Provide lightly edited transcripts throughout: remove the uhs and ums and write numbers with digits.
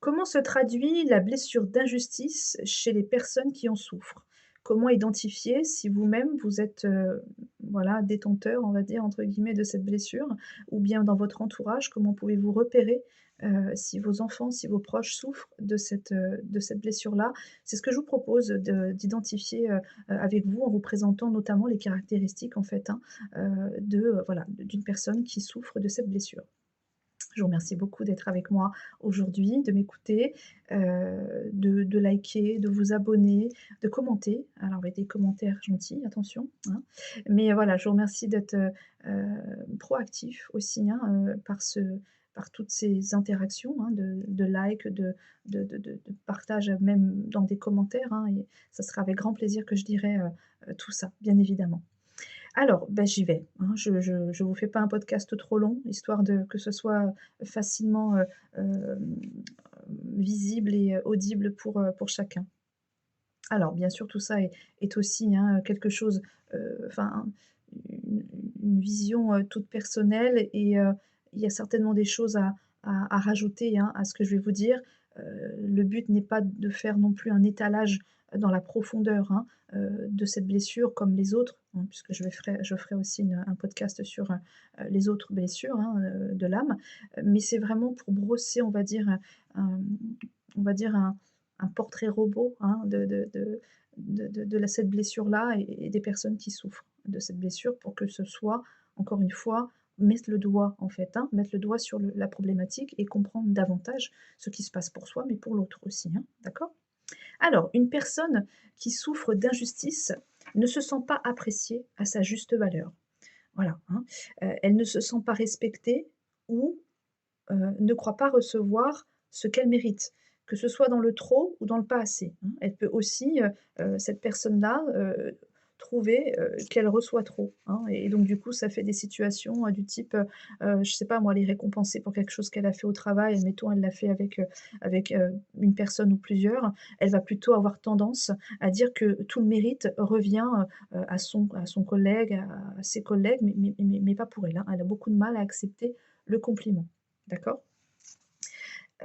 Comment se traduit la blessure d'injustice chez les personnes qui en souffrent? Comment identifier si vous-même vous êtes, voilà, «détenteur», on va dire, entre guillemets, de cette blessure? Ou bien dans votre entourage, comment pouvez-vous repérer, si vos enfants, si vos proches souffrent de cette blessure-là? C'est ce que je vous propose d'identifier, avec vous, en vous présentant notamment les caractéristiques, en fait, hein, voilà, d'une personne qui souffre de cette blessure. Je vous remercie beaucoup d'être avec moi aujourd'hui, de m'écouter, de liker, de vous abonner, de commenter. Alors avec des commentaires gentils, attention, hein. Mais voilà, je vous remercie d'être, proactif aussi, hein, par toutes ces interactions, hein, de likes, de partage, même dans des commentaires, hein, et ça sera avec grand plaisir que je dirai, tout ça, bien évidemment. Alors, bah, j'y vais, hein. Je vous fais pas un podcast trop long, histoire de que ce soit facilement, visible et audible pour chacun. Alors bien sûr, tout ça est aussi, hein, quelque chose, enfin, une une vision, toute personnelle et il y a certainement des choses à rajouter, hein, à ce que je vais vous dire. Le but n'est pas de faire non plus un étalage dans la profondeur, hein, de cette blessure comme les autres, hein, puisque je ferai aussi un podcast sur, les autres blessures, hein, de l'âme. Mais c'est vraiment pour brosser, on va dire, un on va dire un portrait robot, hein, cette blessure-là et des personnes qui souffrent de cette blessure pour que ce soit, encore une fois, mettre le doigt en fait, hein, mettre le doigt sur la problématique et comprendre davantage ce qui se passe pour soi, mais pour l'autre aussi, hein, d'accord? Alors, une personne qui souffre d'injustice ne se sent pas appréciée à sa juste valeur. Voilà, hein. Elle ne se sent pas respectée ou ne croit pas recevoir ce qu'elle mérite, que ce soit dans le trop ou dans le pas assez, hein. Elle peut aussi, cette personne-là, trouver, qu'elle reçoit trop, hein, et donc du coup, ça fait des situations, du type, je sais pas moi, elle est récompensée pour quelque chose qu'elle a fait au travail, admettons, elle l'a fait avec une personne ou plusieurs, elle va plutôt avoir tendance à dire que tout le mérite revient, à son collègue, à ses collègues, mais pas pour elle, hein. Elle a beaucoup de mal à accepter le compliment. D'accord?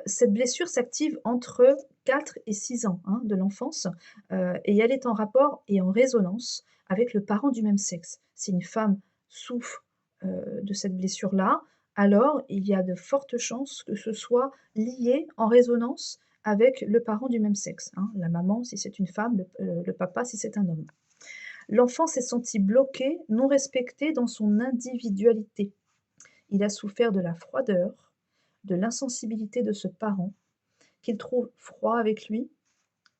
Cette blessure s'active entre 4 et 6 ans, hein, de l'enfance, et elle est en rapport et en résonance avec le parent du même sexe. Si une femme souffre, de cette blessure-là, alors il y a de fortes chances que ce soit lié, en résonance avec le parent du même sexe, hein. La maman si c'est une femme, le papa si c'est un homme. L'enfant s'est senti bloqué, non respecté dans son individualité. Il a souffert de la froideur, de l'insensibilité de ce parent, qu'il trouve froid avec lui,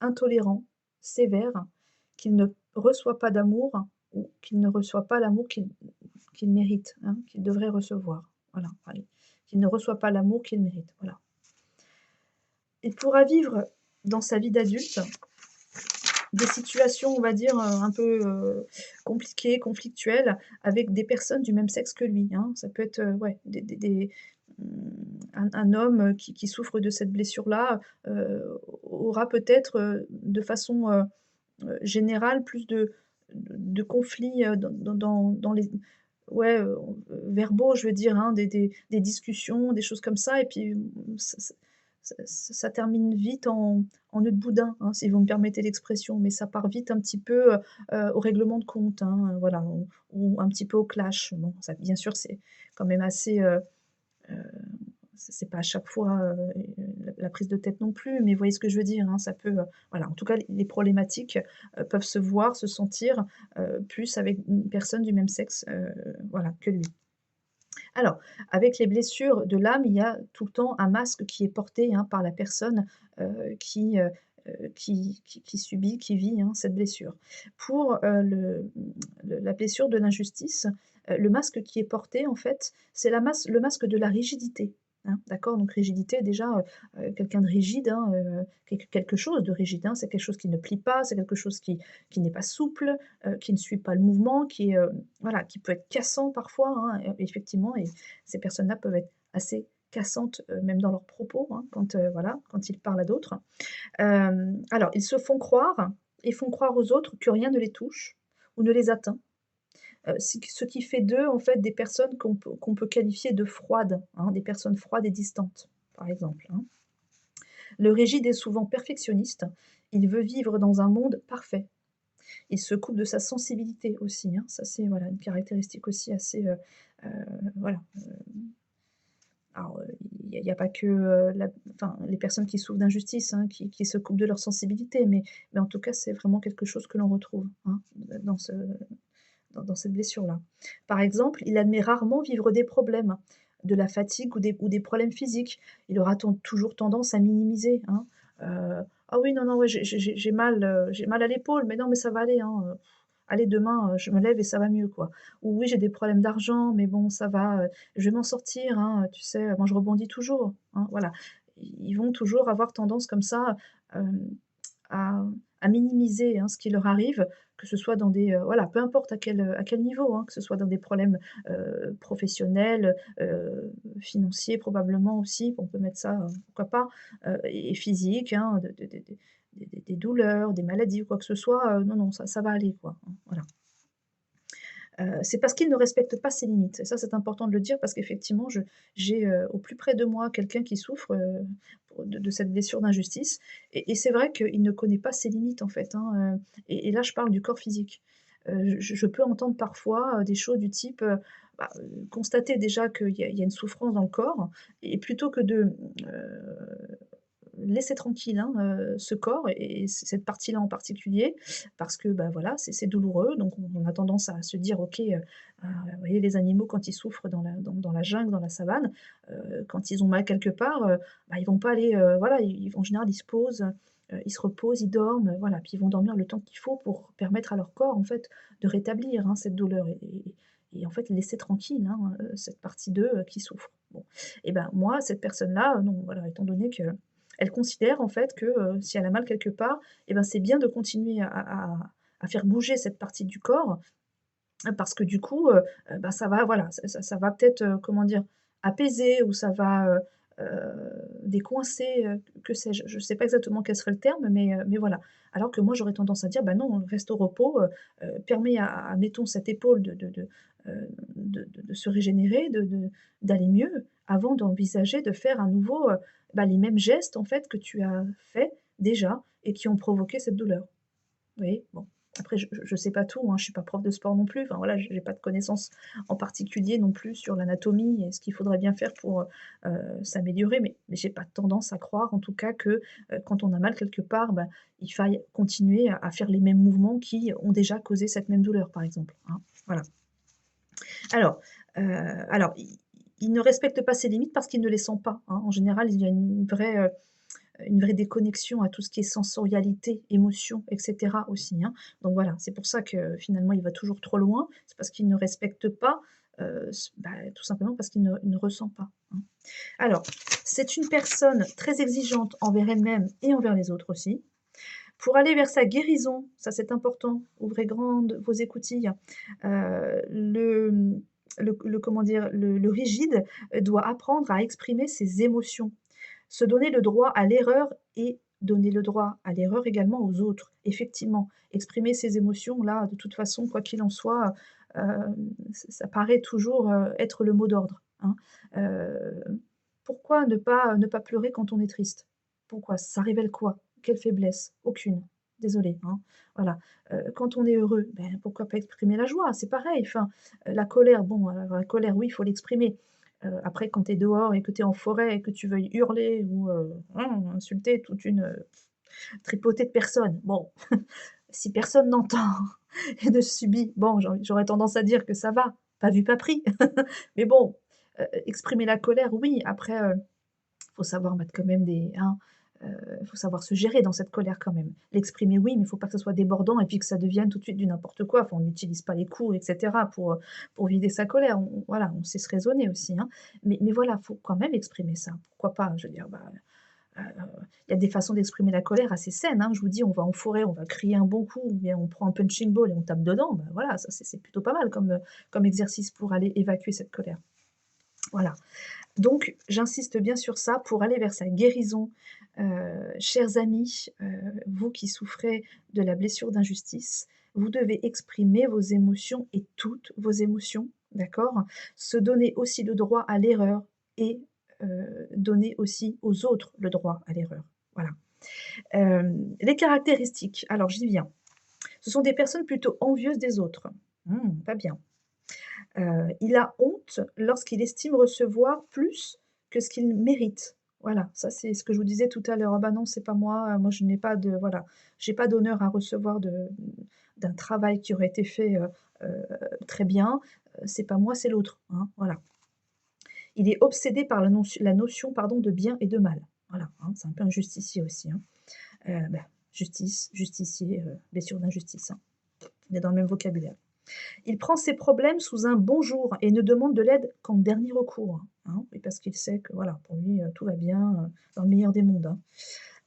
intolérant, sévère, qu'il ne reçoit pas d'amour ou qu'il ne reçoit pas l'amour qu'il mérite, hein, qu'il devrait recevoir. Voilà, allez, qu'il ne reçoit pas l'amour qu'il mérite, voilà. Il pourra vivre dans sa vie d'adulte des situations, on va dire, un peu, compliquées, conflictuelles avec des personnes du même sexe que lui, hein. Ça peut être, ouais, un homme, qui souffre de cette blessure-là, aura peut-être, de façon, générale plus de conflits, dans les ouais, verbaux, je veux dire, hein, des discussions, des choses comme ça et puis, ça termine vite en nœud de boudin, hein, si vous me permettez l'expression, mais ça part vite un petit peu, au règlement de compte, hein, voilà, ou un petit peu au clash. Bon, ça bien sûr, c'est quand même assez, heu, c'est pas à chaque fois, la prise de tête non plus, mais vous voyez ce que je veux dire, hein? Ça peut, voilà, en tout cas, les problématiques, peuvent se voir, se sentir, plus avec une personne du même sexe, voilà, que lui. Alors, avec les blessures de l'âme, il y a tout le temps un masque qui est porté, hein, par la personne, qui subit, qui vit, hein, cette blessure. Pour, la blessure de l'injustice, le masque qui est porté, en fait, c'est le masque de la rigidité, hein, d'accord? Donc rigidité déjà, quelqu'un de rigide, hein, quelque chose de rigide, hein, c'est quelque chose qui ne plie pas, c'est quelque chose qui n'est pas souple, qui ne suit pas le mouvement, qui est, voilà, qui peut être cassant parfois, hein, effectivement et ces personnes-là peuvent être assez cassantes, même dans leurs propos, hein, quand, voilà, quand ils parlent à d'autres. Alors ils se font croire et font croire aux autres que rien ne les touche ou ne les atteint, ce qui fait d'eux, en fait, des personnes qu'on peut qualifier de froides, hein, des personnes froides et distantes, par exemple, hein. Le rigide est souvent perfectionniste, il veut vivre dans un monde parfait. Il se coupe de sa sensibilité aussi, hein, ça c'est voilà une caractéristique aussi assez, heu, voilà, alors, il y a pas que, la enfin les personnes qui souffrent d'injustice, hein, qui se coupent de leur sensibilité, mais en tout cas, c'est vraiment quelque chose que l'on retrouve, hein, dans ce dans cette blessure-là. Par exemple, il admet rarement vivre des problèmes, de la fatigue ou des problèmes physiques. Il aura toujours tendance à minimiser, hein, «Ah oui, non, non, ouais, j'ai mal à l'épaule, mais non, mais ça va aller, hein, allez demain, je me lève et ça va mieux, quoi». Ou «Oui, j'ai des problèmes d'argent, mais bon, ça va, je vais m'en sortir, hein, tu sais, moi je rebondis toujours», hein, voilà. Ils vont toujours avoir tendance comme ça, hem à minimiser, hein, ce qui leur arrive, que ce soit dans des, voilà, peu importe à quel niveau, hein, que ce soit dans des problèmes, professionnels, financiers probablement aussi, on peut mettre ça, pourquoi pas, et physiques, hein, des douleurs, des maladies ou quoi que ce soit, non, non, ça va aller quoi, hein, voilà. C'est parce qu'il ne respecte pas ses limites et ça, c'est important de le dire parce qu'effectivement, j'ai, au plus près de moi quelqu'un qui souffre, de cette blessure d'injustice et c'est vrai qu'il ne connaît pas ses limites, en fait, hein, et là, je parle du corps physique. Je peux entendre parfois, des choses du type, constater déjà qu'il y a une souffrance dans le corps et plutôt que de, laisser tranquille, hein, ce corps et cette partie-là en particulier parce que, bah, voilà, c'est douloureux donc on a tendance à se dire: «OK, vous voyez les animaux quand ils souffrent dans la jungle, dans la savane, quand ils ont mal quelque part, bah, ils vont pas aller, voilà, ils en général, ils se posent, ils se reposent, ils dorment, voilà, puis ils vont dormir le temps qu'il faut pour permettre à leur corps, en fait, de rétablir, hein, cette douleur et en fait, laisser tranquille, hein, cette partie d'eux, qui souffre. Bon et ben, moi, cette personne-là, non, voilà, étant donné que elle considère en fait que, si elle a mal quelque part et ben, c'est bien de continuer à faire bouger cette partie du corps, parce que du coup, bah, ça va voilà, ça va peut-être, comment dire? Apaiser ou ça va, décoincer, que sais-je? Je ne sais pas exactement quel serait le terme, mais voilà. Alors que moi, j'aurais tendance à dire: «Bah non, reste au repos, permets à mettons cette épaule de se régénérer, d'aller mieux, avant d'envisager de faire à nouveau, bah, les mêmes gestes en fait que tu as fait déjà et qui ont provoqué cette douleur». Vous voyez? Bon, après je sais pas tout, hein, je suis pas prof de sport non plus, enfin voilà, j'ai pas de connaissances en particulier non plus sur l'anatomie et ce qu'il faudrait bien faire pour, s'améliorer, mais j'ai pas tendance à croire en tout cas que, quand on a mal quelque part, bah, il faille continuer à faire les mêmes mouvements qui ont déjà causé cette même douleur, par exemple, hein. Voilà. Alors, alors il ne respecte pas ses limites parce qu'il ne les sent pas, hein. En général, il y a une vraie déconnexion à tout ce qui est sensorialité, émotion et cetera aussi, hein. Donc voilà, c'est pour ça que finalement il va toujours trop loin, c'est parce qu'il ne respecte pas, tout simplement parce qu'il ne ressent pas, hein. Alors, c'est une personne très exigeante envers elle-même et envers les autres aussi. Pour aller vers sa guérison, ça c'est important, ouvrez grandes vos écoutilles, le comment dire? Le rigide, doit apprendre à exprimer ses émotions. Se donner le droit à l'erreur et donner le droit à l'erreur également aux autres. Effectivement, exprimer ses émotions là, de toute façon, quoi qu'il en soit, ça paraît toujours, être le mot d'ordre, hein. Heu, Pourquoi ne pas pleurer quand on est triste? Pourquoi? Ça révèle quoi? Quelle faiblesse? Aucune. Désolée, hein. Voilà. Quand on est heureux, ben, pourquoi pas exprimer la joie? C'est pareil, enfin, la colère, bon, la colère, oui, il faut l'exprimer. Après quand tu es dehors et que tu es en forêt et que tu veuilles hurler ou, insulter toute une, tripotée de personnes, bon, si personne n'entend et ne subit, bon, j'aurais tendance à dire que ça va, pas vu, pas pris. Mais bon, exprimer la colère, oui, après, faut savoir mettre quand même des hein, faut savoir se gérer dans cette colère quand même. L'exprimer oui, mais il faut pas que ça soit débordant et puis que ça devienne tout de suite du n'importe quoi. Enfin, on n'utilise pas les coups et cetera pour vider sa colère. On voilà, on sait se raisonner aussi, hein. Mais voilà, faut quand même exprimer ça. Pourquoi pas? Je veux dire, bah, heu, il y a des façons d'exprimer la colère assez saines, hein. Je vous dis, on va en forêt, on va crier un bon coup ou bien on prend un punching ball et on tape dedans, bah, voilà, ça c'est plutôt pas mal comme, comme exercice pour aller évacuer cette colère. Voilà. Donc j'insiste bien sur ça pour aller vers sa guérison, chers amis, vous qui souffrez de la blessure d'injustice, vous devez exprimer vos émotions et toutes vos émotions, d'accord? Se donner aussi le droit à l'erreur et donner aussi aux autres le droit à l'erreur. Voilà. Les caractéristiques, alors j'y viens. Ce sont des personnes plutôt envieuses des autres. Pas bien. Il a honte lorsqu'il estime recevoir plus que ce qu'il mérite. Voilà, ça c'est ce que je vous disais tout à l'heure. «Ah bah non, c'est pas moi, moi je n'ai pas de voilà, j'ai pas d'honneur à recevoir d'un travail qui aurait été fait, très bien, c'est pas moi, c'est l'autre», hein, voilà. Il est obsédé par la notion, pardon, de bien et de mal. Voilà, hein, c'est un peu un justicier aussi, hein. Bah, justice, justicier, blessure d'injustice, hein. On est dans le même vocabulaire. Il prend ses problèmes sous un bonjour et ne demande de l'aide qu'en dernier recours, hein, et parce qu'il sait que voilà, pour lui, tout va bien, dans le meilleur des mondes, hein.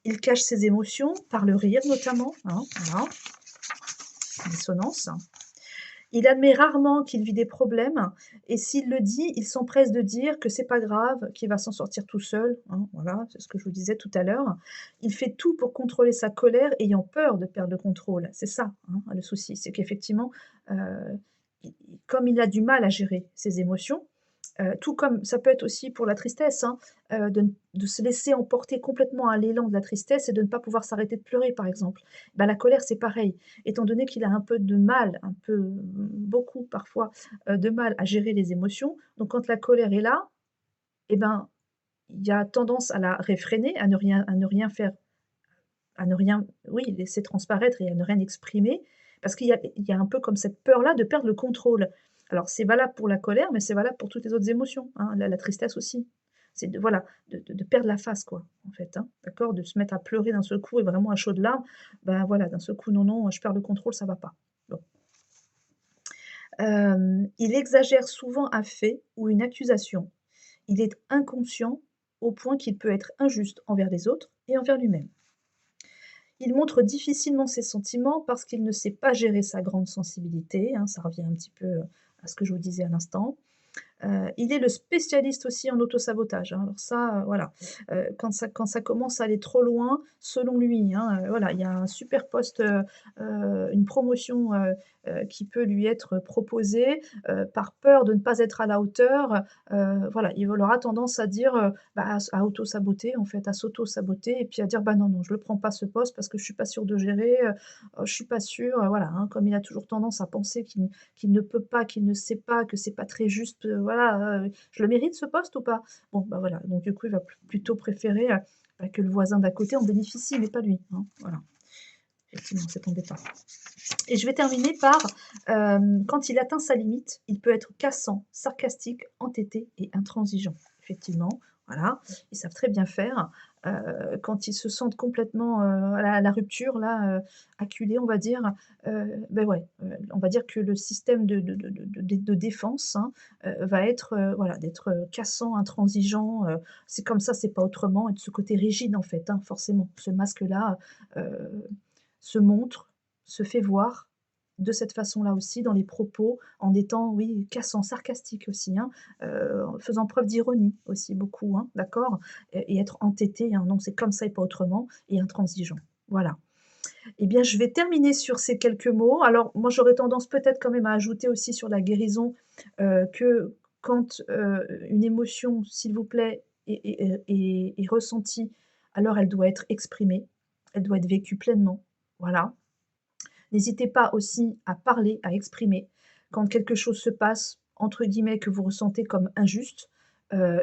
Il cache ses émotions par le rire notamment, hein, voilà, dissonance. Il admet rarement qu'il vit des problèmes et s'il le dit, il s'empresse de dire que c'est pas grave, qu'il va s'en sortir tout seul, hein, voilà, c'est ce que je vous disais tout à l'heure. Il fait tout pour contrôler sa colère, ayant peur de perdre le contrôle. C'est ça, hein, le souci, c'est qu'effectivement, heu, comme il a du mal à gérer ses émotions, tout comme ça peut être aussi pour la tristesse, hein, de se laisser emporter complètement à l'élan de la tristesse et de ne pas pouvoir s'arrêter de pleurer, par exemple. Bah, la colère, c'est pareil. Étant donné qu'il a un peu de mal, un peu, beaucoup parfois, de mal à gérer les émotions, donc quand la colère est là, et ben, il y a tendance à la réfréner, à ne rien faire, à ne rien oui, laisser transparaître et à ne rien exprimer, parce qu'il y a un peu comme cette peur-là de perdre le contrôle. Alors c'est valable pour la colère, mais c'est valable pour toutes les autres émotions, hein, la tristesse aussi. C'est de voilà, de perdre la face quoi, en fait, hein, d'accord? De se mettre à pleurer d'un seul coup et vraiment à chaudes larmes, ben voilà, d'un seul coup: «Non, non, je perds le contrôle, ça va pas». Bon. Il exagère souvent un fait ou une accusation. Il est inconscient au point qu'il peut être injuste envers les autres et envers lui-même. Il montre difficilement ses sentiments parce qu'il ne sait pas gérer sa grande sensibilité, hein, ça revient un petit peu, à ce que je vous disais à l'instant. Il est le spécialiste aussi en autosabotage, hein. Alors ça, voilà, quand ça commence à aller trop loin, selon lui, hein, voilà, il y a un super poste, une promotion, qui peut lui être proposée, par peur de ne pas être à la hauteur, voilà, il aura tendance à dire, bah, à auto-saboter en fait, à s'auto-saboter et puis à dire: «Bah, non, non, je le prends pas ce poste parce que je suis pas sûr de gérer, je suis pas sûr», voilà, hein, comme il a toujours tendance à penser qu'il ne peut pas, qu'il ne sait pas, que c'est pas très juste, voilà, «Je le mérite ce poste ou pas?» Bon, bah, voilà, donc du coup, il va plutôt préférer, bah, que le voisin d'à côté en bénéficie, mais pas lui, hein, voilà. Effectivement, c'est embêtant et je vais terminer par, quand il atteint sa limite, il peut être cassant, sarcastique, entêté et intransigeant. Effectivement, voilà, ils savent très bien faire. Quand ils se sentent complètement, à la rupture là, acculés on va dire, beh, ouais, on va dire que le système de défense, hein, va être, voilà, d'être, cassant, intransigeant, c'est comme ça, c'est pas autrement et de ce côté rigide en fait, hein, forcément. Ce masque-là, heu, se montre, se fait voir de cette façon-là aussi dans les propos, en étant, oui, cassant, sarcastique aussi, hein, en faisant preuve d'ironie aussi beaucoup, hein, d'accord? Et être entêté, hein, non, c'est comme ça et pas autrement et intransigeant. Voilà. Eh bien, je vais terminer sur ces quelques mots. Alors moi, j'aurais tendance peut-être quand même à ajouter aussi sur la guérison, que quand, une émotion, s'il vous plaît, est ressentie, alors elle doit être exprimée, elle doit être vécue pleinement. Voilà. N'hésitez pas aussi à parler, à exprimer. Quand quelque chose se passe, entre guillemets, que vous ressentez comme injuste,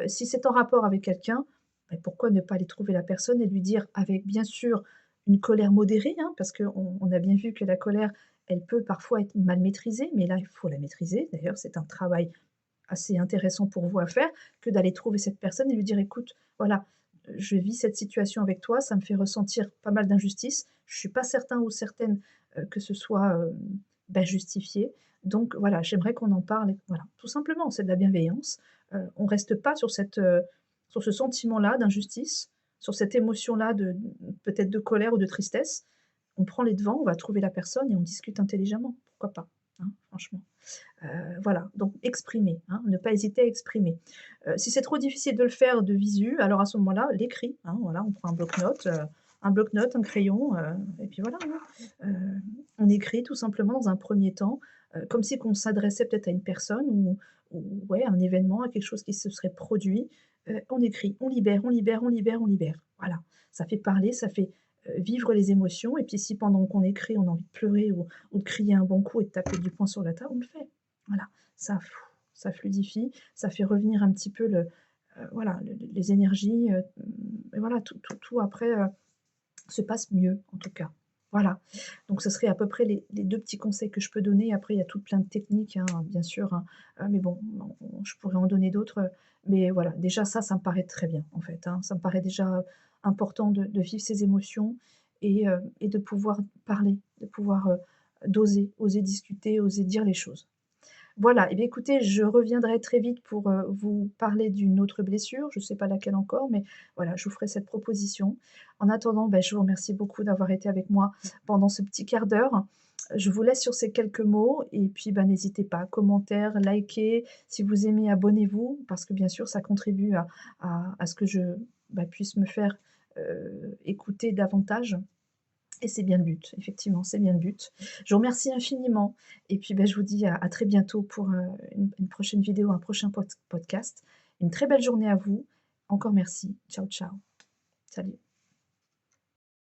si c'est en rapport avec quelqu'un, bah, pourquoi ne pas aller trouver la personne et lui dire avec bien sûr une colère modérée, hein, parce qu'on a bien vu que la colère, elle peut parfois être mal maîtrisée, mais là, il faut la maîtriser. D'ailleurs, c'est un travail assez intéressant pour vous à faire que d'aller trouver cette personne et lui dire: «Écoute, voilà, je vis cette situation avec toi, ça me fait ressentir pas mal d'injustice. Je suis pas certain ou certaine, que ce soit, bah, justifié. Donc voilà, j'aimerais qu'on en parle» et voilà, tout simplement, c'est de la bienveillance. On reste pas sur sur ce sentiment-là d'injustice, sur cette émotion-là de peut-être de colère ou de tristesse. On prend les devants, on va trouver la personne et on discute intelligemment. Pourquoi pas? Hein, franchement. Voilà, donc exprimer, hein, ne pas hésiter à exprimer. Si c'est trop difficile de le faire de visu, alors à ce moment-là, l'écrit, hein, voilà, on prend un bloc-notes, un crayon, et puis voilà, hein. On écrit tout simplement dans un premier temps, comme si qu'on s'adressait peut-être à une personne ou ouais, un événement, à quelque chose qui se serait produit. on écrit, on libère, on libère, on libère, on libère. Voilà, ça fait parler, ça fait, vivre les émotions et puis si pendant qu'on écrit, on a envie de pleurer ou de crier un bon coup et de taper du poing sur la table, on le fait. Voilà, ça ça fluidifie, ça fait revenir un petit peu voilà, les énergies, et voilà, tout après, se passe mieux, en tout cas. Voilà, donc ce serait à peu près les 2 petits conseils que je peux donner. Après, il y a tout plein de techniques, hein, bien sûr, hein, mais bon, je pourrais en donner d'autres, mais voilà, déjà ça me paraît très bien, en fait, hein. Ça me paraît déjà important de vivre ses émotions et de pouvoir parler, de pouvoir, d'oser, oser discuter, oser dire les choses. Voilà et bien écoutez, je reviendrai très vite pour, vous parler d'une autre blessure, je ne sais pas laquelle encore, mais voilà, je vous ferai cette proposition. En attendant, je vous remercie beaucoup d'avoir été avec moi pendant ce petit quart d'heure. Je vous laisse sur ces quelques mots et puis, n'hésitez pas, commentaires, liker, si vous aimez, abonnez-vous parce que bien sûr ça contribue à ce que je, puisse me faire, écouter davantage et c'est bien le but, effectivement, c'est bien le but. Je vous remercie infiniment et puis, je vous dis à très bientôt pour, une prochaine vidéo, un prochain podcast. Une très belle journée à vous. Encore merci. Ciao, ciao. Salut.